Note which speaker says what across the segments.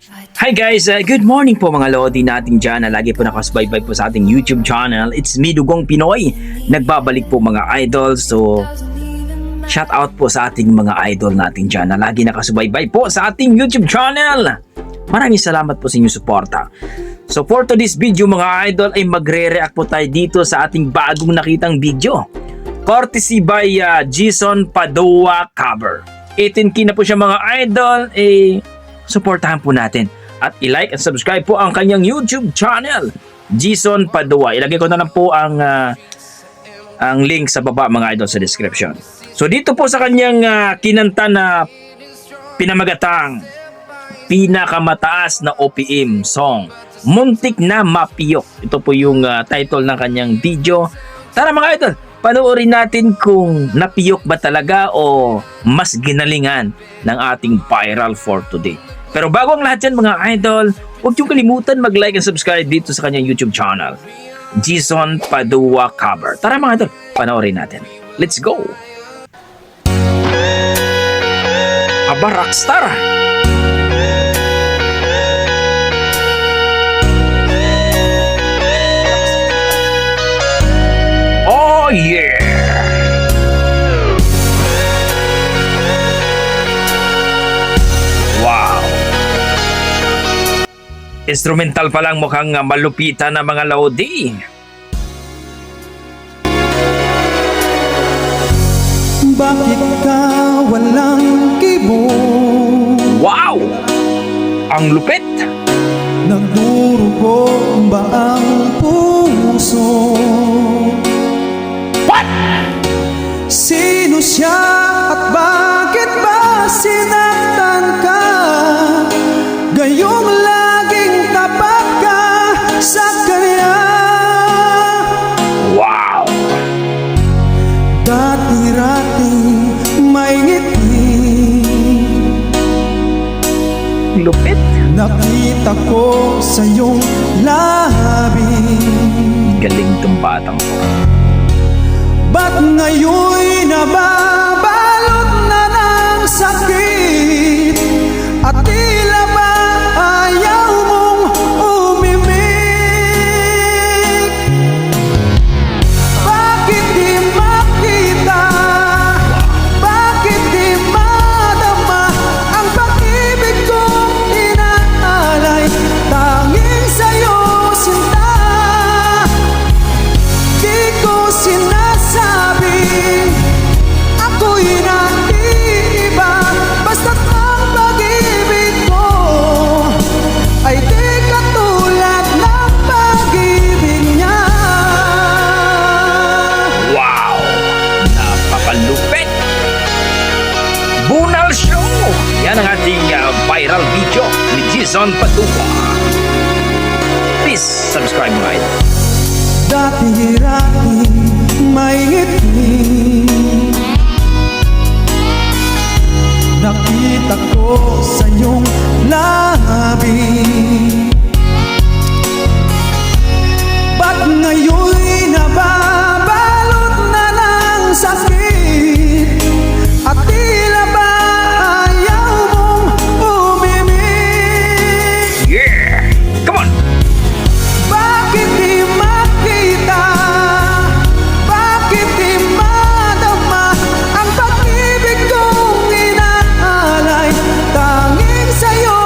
Speaker 1: Hi guys! Good morning po mga lodi natin dyan na lagi po nakasubaybay po sa ating YouTube channel. It's me, Dugong Pinoy. Nagbabalik po mga idol. So, shout out po sa ating mga idol natin dyan na lagi nakasubaybay po sa ating YouTube channel. Maraming salamat po sa inyong suporta. So, for today's video mga idol ay magre-react po tayo dito sa ating bagong nakitang video. Courtesy by Jason Padua cover. 18K na po siya mga idol. Suportahan po natin. At i-like and subscribe po ang kanyang YouTube channel, Jason Padua. Ilagay ko na lang po ang link sa baba mga idol sa description. So dito po sa kanyang kinanta na pinamagatang pinakamataas na OPM song, Muntik na Mapiyok. Ito po yung title ng kanyang video. Tara mga idol, panoorin natin kung napiyok ba talaga o mas ginalingan ng ating viral for today. Pero bago ang lahat yan mga idol, huwag niyong kalimutan mag-like and subscribe dito sa kanyang YouTube channel, Jason Padua cover. Tara mga idol, panoorin natin. Let's go! Aba, rockstar! Oh yeah! Instrumental pa lang mukhang malupitan na mga lodi.
Speaker 2: Bakit ka walang kibo?
Speaker 1: Wow! Ang lupit!
Speaker 2: Nagdurugo ba ang puso?
Speaker 1: What?
Speaker 2: Sino siya at bakit ba sinaktan ka? Gayong laging tapat ka sa kanya.
Speaker 1: Wow!
Speaker 2: Dati-rating may ngiti,
Speaker 1: Lupit!
Speaker 2: nakita ko sa iyong labi.
Speaker 1: Galing tong batang to.
Speaker 2: Ba't ngayon'y nababalot na ng sakit? At tila ba ayaw mong umimik? Bakit di makita? Bakit di madama ang pag-ibig kong inaalay? Tanging sa'yo sinta, di ko sinasabing ako'y nag-iiba. Basta't ang pag-ibig ko ay di katulad ng pag-ibig niya.
Speaker 1: Wow! Napakalupit! Bunal Show! Yan ang ating viral video ni Jason Padua. Please subscribe mga idol.
Speaker 2: Dati-rating may ngiti, nakita ko sa iyong labi. Ba't ngayon'y nababalot na ng sakit? At tila ba ayaw mong umimik?
Speaker 1: Yeah! Come on!
Speaker 2: Bakit di makita? Bakit di madama ang pag-ibig kong inaalay? Tanging sa'yo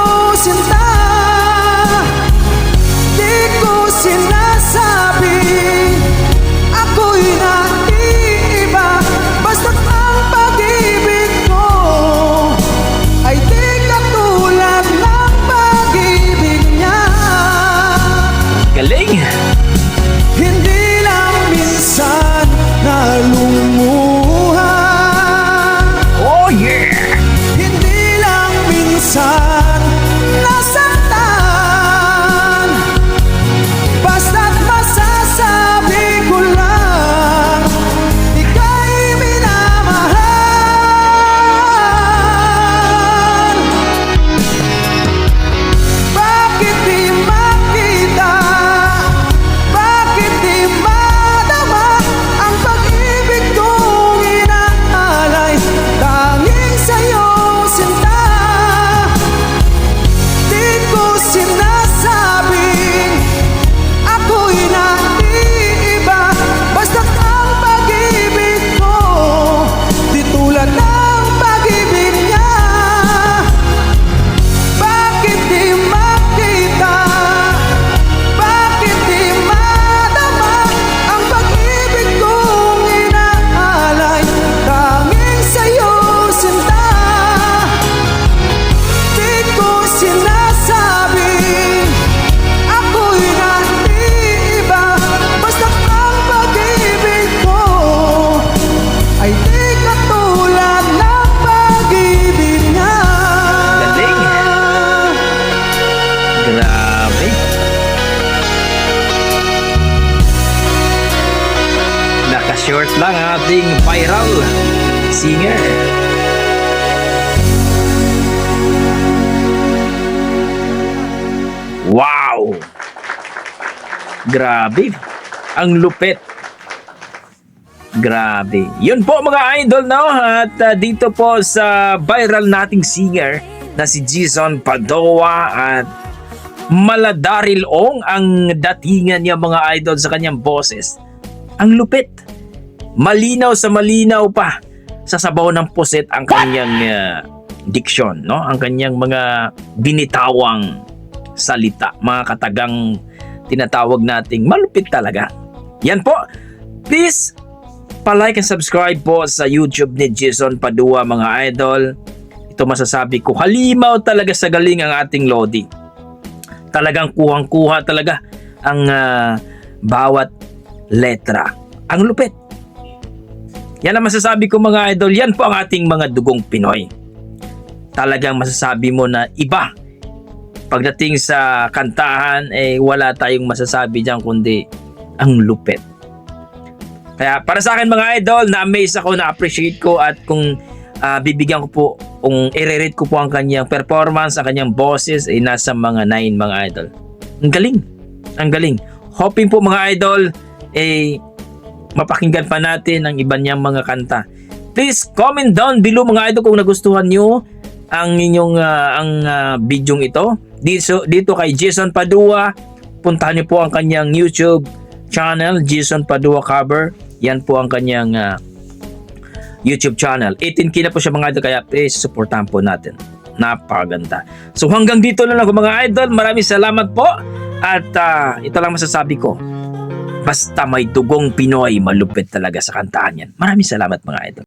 Speaker 1: Grabe. Naka-short lang ang ating viral singer. Wow! Grabe. Ang lupit. Grabe. Yun po mga idol, no? At dito po sa viral nating singer na si Jason Padua at Maladaril Ong ang datingan niya mga idol sa kanyang boses. Ang lupit. Malinaw sa malinaw pa. Sa sabaw ng puset ang kanyang diksyon, no? Ang kanyang mga binitawang salita, mga katagang tinatawag nating malupit talaga. Yan po. Please pa-like and subscribe po sa YouTube ni Jason Padua mga idol. Ito masasabi ko, halimaw talaga sa galing ang ating Lodi. Talagang kuhang-kuha talaga ang bawat letra. Ang lupit. Yan ang masasabi ko mga idol. Yan po ang ating mga dugong Pinoy. Talagang masasabi mo na iba. Pagdating sa kantahan, wala tayong masasabi dyan kundi ang lupit. Kaya para sa akin mga idol, na-amaze ako, na-appreciate ko at kung bibigyan ko po, kung i-rate ko po ang kanyang performance, ang kanyang boses, ay nasa mga 9 mga idol. Ang galing. Ang galing. Hoping po mga idol, mapakinggan pa natin ang iba niyang mga kanta. Please comment down below mga idol kung nagustuhan nyo ang inyong bidyong ito. Dito kay Jason Padua, puntahan niyo po ang kanyang YouTube channel, Jason Padua Cover. Yan po ang kanyang YouTube channel. 18K na po siya mga idol, kaya please supportahan po natin. Napakaganda. So hanggang dito na lang po mga idol. Maraming salamat po. At ito lang masasabi ko. Basta may dugong Pinoy, malupit talaga sa kantahan yan. Maraming salamat mga idol.